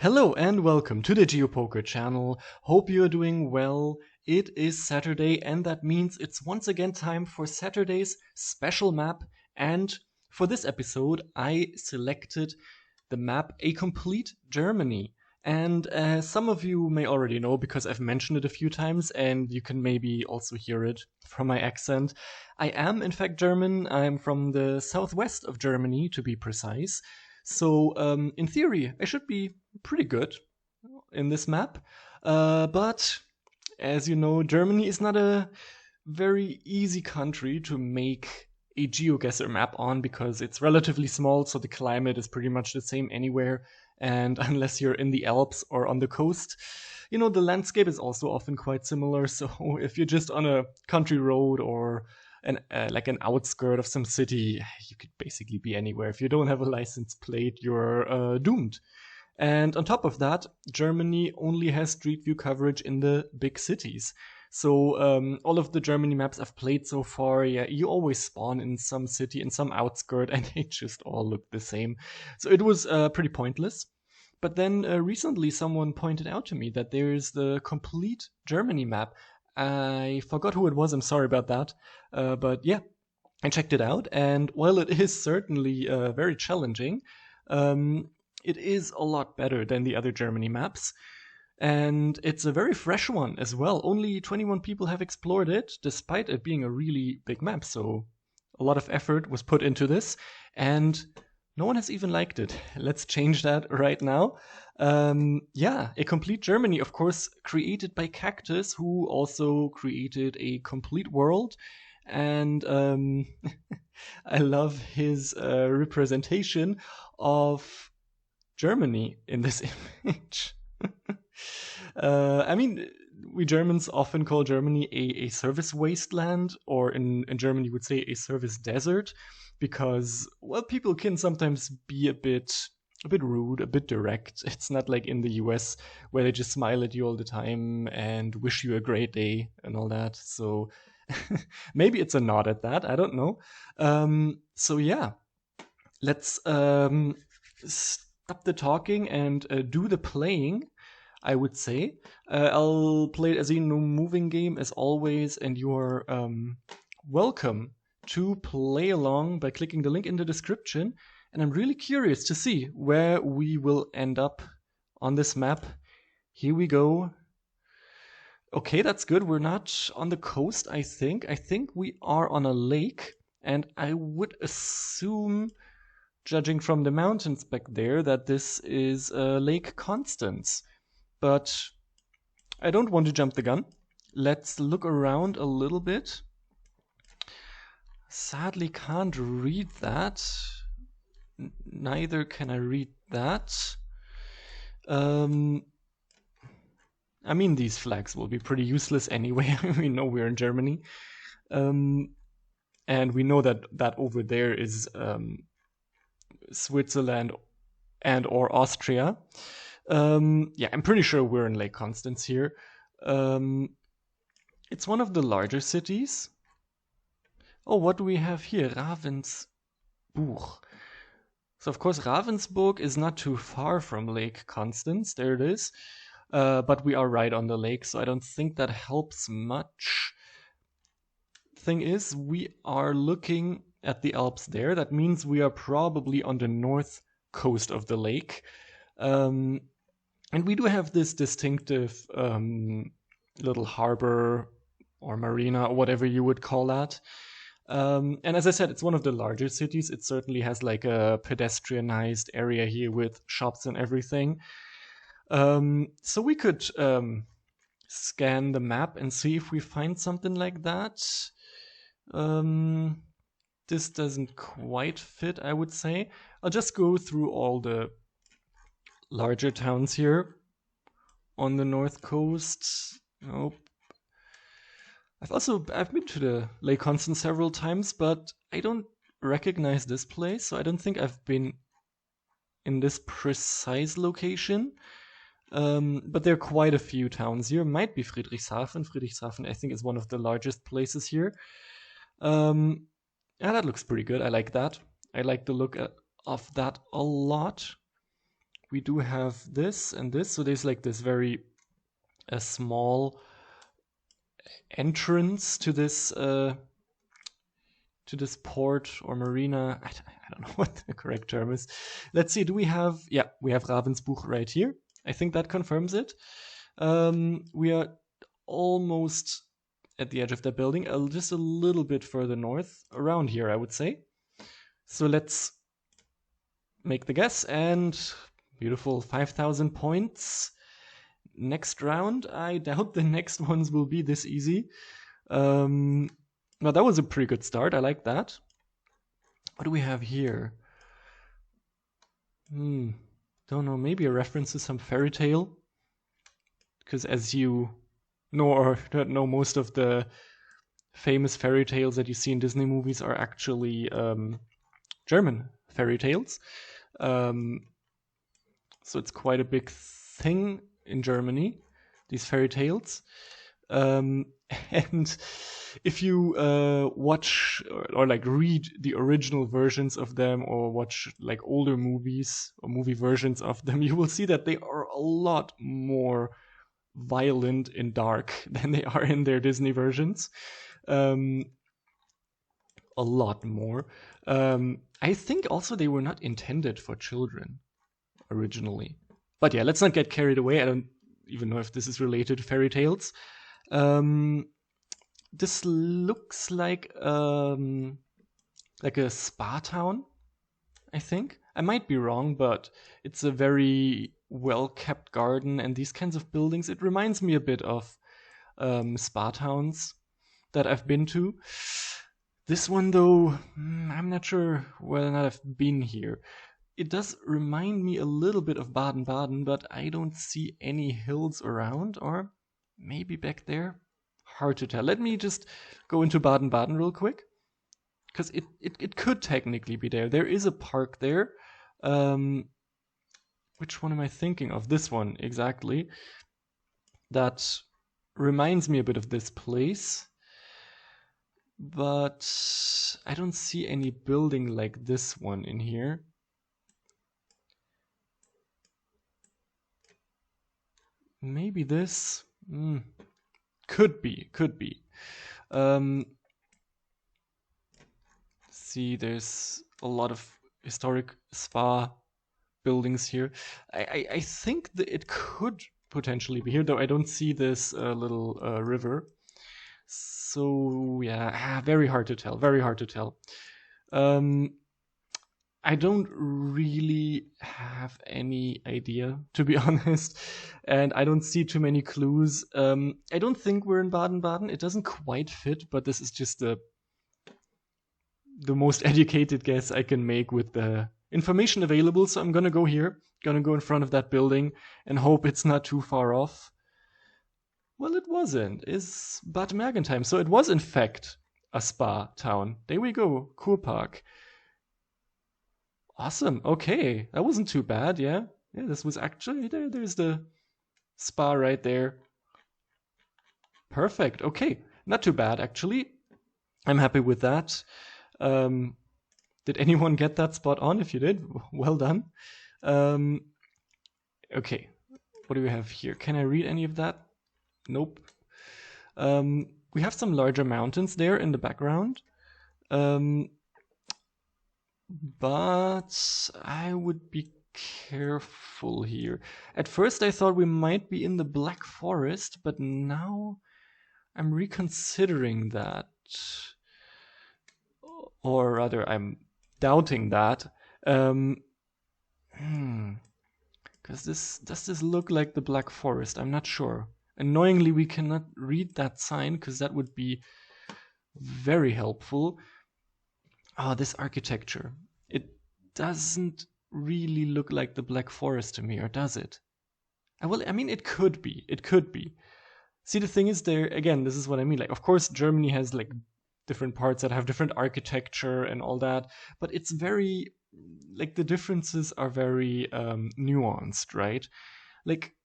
Hello and welcome to the GeoPoker channel. Hope you're doing well. It is Saturday and that means it's once again time for Saturday's special map. And for this episode, I selected the map A Complete Germany. And some of you may already know because I've mentioned it a few times and you can maybe also hear it from my accent. I am in fact German. I'm from the southwest of Germany to be precise. So in theory, I should be pretty good in this map. But as you know, Germany is not a very easy country to make a GeoGuessr map on because it's relatively small, so the climate is pretty much the same anywhere. And unless you're in the Alps or on the coast, the landscape is also often quite similar. So if you're just on a country road or like an outskirt of some city, you could basically be anywhere. If you don't have a license plate, you're doomed. And on top of that, Germany only has street view coverage in the big cities. So all of the Germany maps I've played so far, yeah, you always spawn in some city, in some outskirt, and they just all look the same. So it was pretty pointless. But then recently someone pointed out to me that there's the complete Germany map. I forgot who it was, I'm sorry about that. But yeah, I checked it out, and while it is certainly very challenging, it is a lot better than the other Germany maps. And it's a very fresh one as well. Only 21 people have explored it, despite it being a really big map. So a lot of effort was put into this, and no one has even liked it. Let's change that right now. Yeah, A Complete Germany, of course, created by Cactus, who also created A Complete World. And I love his representation of Germany in this image. I mean, we Germans often call Germany a service wasteland, or in Germany would say a service desert, because, well, people can sometimes be a bit rude, a bit direct. It's not like in the US where they just smile at you all the time and wish you a great day and all that. So maybe it's a nod at that. I don't know. So yeah, let's stop the talking and do the playing, I would say. I'll play it as a no moving game as always, and you're welcome to play along by clicking the link in the description. And I'm really curious to see where we will end up on this map. Here we go. Okay, that's good. We're not on the coast, I think. I think we are on a lake, and I would assume, judging from the mountains back there, that this is Lake Constance. But I don't want to jump the gun. Let's look around a little bit. Sadly, can't read that. Neither can I read that. I mean, these flags will be pretty useless anyway. We know we're in Germany. And we know that over there is Switzerland and or Austria. Yeah, I'm pretty sure we're in Lake Constance here. It's one of the larger cities. Oh, what do we have here? Ravensburg. So, of course, Ravensburg is not too far from Lake Constance. There it is. But we are right on the lake, so I don't think that helps much. Thing is, we are looking at the Alps there. That means we are probably on the north coast of the lake. And we do have this distinctive little harbor or marina or whatever you would call that. And as I said, it's one of the larger cities. It certainly has like a pedestrianized area here with shops and everything. So we could scan the map and see if we find something like that. This doesn't quite fit, I would say. I'll just go through all the larger towns here on the north coast. Nope. I've been to the Lake Constance several times, but I don't recognize this place, so I don't think I've been in this precise location. But there are quite a few towns here. Might be Friedrichshafen. Friedrichshafen, I think, is one of the largest places here. Yeah, that looks pretty good. I like that. I like the look of that a lot. we do have this and this. So there's like this very small entrance to this port or marina. I don't know what the correct term is. Let's see. Do we have? Yeah, we have Ravensbuch right here. I think that confirms it. We are almost at the edge of the building, just a little bit further north, around here, I would say. So let's make the guess, and beautiful 5,000 points. Next round, I doubt the next ones will be this easy. Well, that was a pretty good start. I like that. What do we have here? Don't know. Maybe a reference to some fairy tale. Because as you know or don't know, most of the famous fairy tales that you see in Disney movies are actually German fairy tales. So it's quite a big thing in Germany, these fairy tales. And if you watch or like read the original versions of them, or watch like older movies or movie versions of them, you will see that they are a lot more violent and dark than they are in their Disney versions. A lot more. I think also they were not intended for children originally. But yeah, let's not get carried away. I don't even know if this is related to fairy tales. This looks like a spa town, I think. I might be wrong, but it's a very well-kept garden, and these kinds of buildings, it reminds me a bit of spa towns that I've been to. This one, though, I'm not sure whether or not I've been here. It does remind me a little bit of Baden-Baden, but I don't see any hills around, or maybe back there. Hard to tell. Let me just go into Baden-Baden real quick, because it could technically be there. There is a park there. Which one am I thinking of? This one, exactly. That reminds me a bit of this place. But I don't see any building like this one in here. Maybe this? Could be. See, there's a lot of historic spa buildings here. I think that it could potentially be here, though I don't see this little river. So yeah, very hard to tell. I don't really have any idea, to be honest, and I don't see too many clues. I don't think we're in Baden-Baden. It doesn't quite fit, but this is just the most educated guess I can make with the information available. So I'm gonna go here, gonna go in front of that building, and hope it's not too far off. Well, it wasn't. It's Bad Mergentheim. So it was, in fact, a spa town. There we go, Kurpark. Awesome. Okay, that wasn't too bad. Yeah, this was actually there. There's the spa right there. Perfect. Okay, not too bad actually. I'm happy with that. Did anyone get that spot on? If you did, well done. Okay, what do we have here? Can I read any of that? Nope. We have some larger mountains there in the background. But I would be careful here. At first I thought we might be in the Black Forest, but now I'm reconsidering that. Or rather, I'm doubting that. Because does this look like the Black Forest? I'm not sure. Annoyingly, we cannot read that sign, because that would be very helpful. Oh, this architecture. It doesn't really look like the Black Forest to me, or does it? Well, I mean, it could be. See, the thing is, there again, this is what I mean. Like, of course, Germany has like different parts that have different architecture and all that, but it's very, like, the differences are very nuanced, right? Like,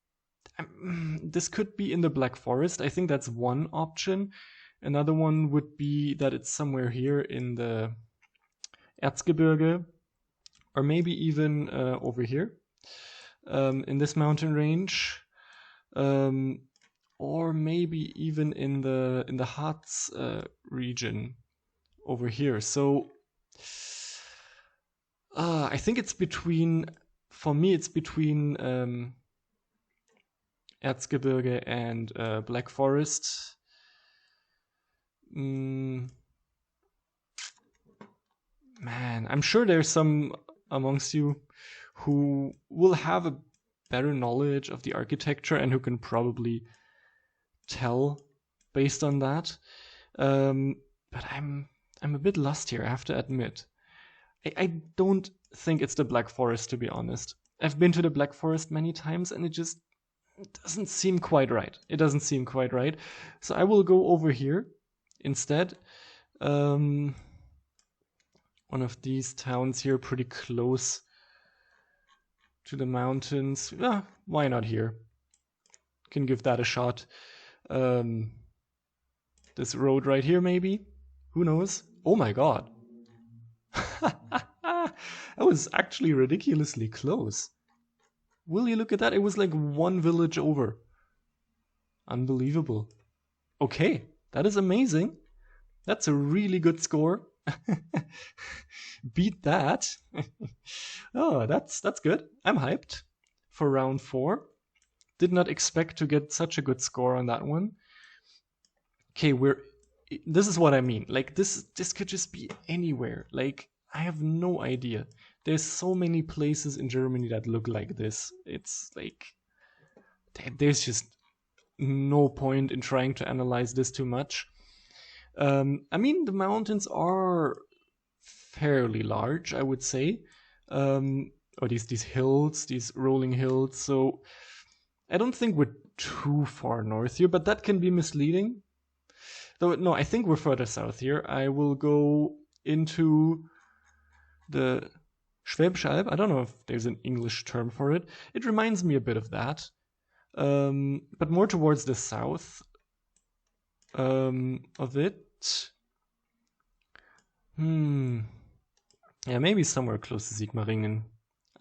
this could be in the Black Forest. I think that's one option. Another one would be that it's somewhere here in the Erzgebirge, or maybe even over here. in this mountain range, or maybe even in the Harz region over here. So I think it's between. For me, it's between Erzgebirge and Black Forest. Man, I'm sure there's some amongst you who will have a better knowledge of the architecture and who can probably tell based on that. But I'm a bit lost here, I have to admit. I don't think it's the Black Forest, to be honest. I've been to the Black Forest many times and it just doesn't seem quite right. It doesn't seem quite right. So I will go over here instead. One of these towns here, pretty close to the mountains. Why not here? Can give that a shot. This road right here, maybe? Who knows? Oh my god. That was actually ridiculously close. Will you look at that? It was like one village over. Unbelievable. Okay, that is amazing. That's a really good score. Beat that. Oh, that's good. I'm hyped for round 4. Did not expect to get such a good score on that one. Okay, this is what I mean. Like this could just be anywhere. Like I have no idea. There's so many places in Germany that look like this. It's like there's just no point in trying to analyze this too much. I mean, the mountains are fairly large, I would say. Or these hills, these rolling hills. So I don't think we're too far north here, but that can be misleading. Though, no, I think we're further south here. I will go into the Schwäbische Alb. I don't know if there's an English term for it. It reminds me a bit of that. But more towards the south of it. Yeah, maybe somewhere close to Sigmaringen.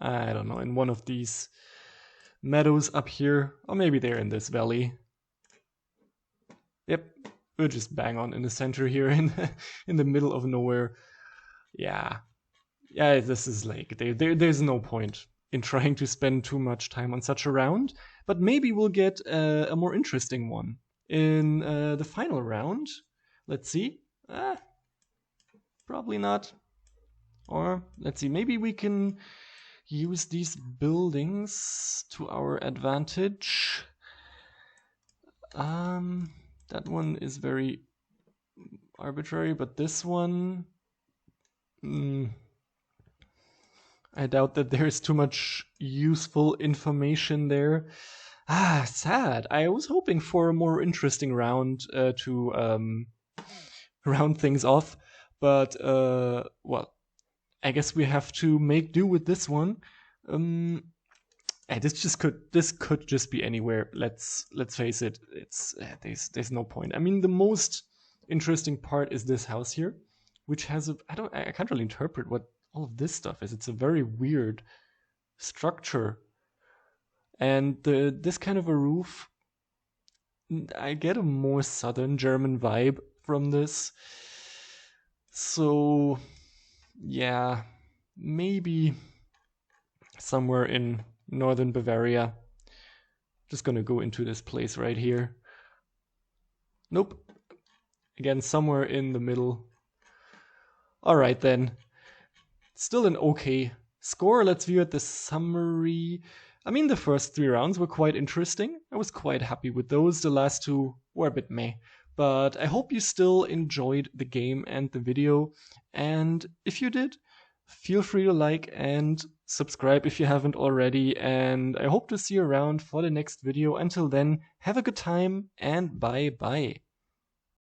I don't know, in one of these meadows up here. Or maybe they're in this valley. Yep, we're just bang on in the center here in the middle of nowhere. Yeah, this is like, there's no point in trying to spend too much time on such a round. But maybe we'll get a more interesting one in the final round. Let's see. Probably not. Or, let's see, maybe we can use these buildings to our advantage. That one is very arbitrary, but this one... I doubt that there's too much useful information there. Sad. I was hoping for a more interesting round to round things off. But, well, I guess we have to make do with this one. This could just be anywhere. Let's face it. It's there's no point. I mean, the most interesting part is this house here, which has I can't really interpret what all of this stuff is. It's a very weird structure, and this kind of a roof. I get a more southern German vibe from this. So, yeah, maybe somewhere in northern Bavaria. Just gonna go into this place right here. Nope. Again, somewhere in the middle. Alright then. Still an okay score. Let's view at the summary. I mean, the first 3 rounds were quite interesting. I was quite happy with those. The last 2 were a bit meh. But I hope you still enjoyed the game and the video. And if you did, feel free to like and subscribe if you haven't already. And I hope to see you around for the next video. Until then, have a good time and bye bye.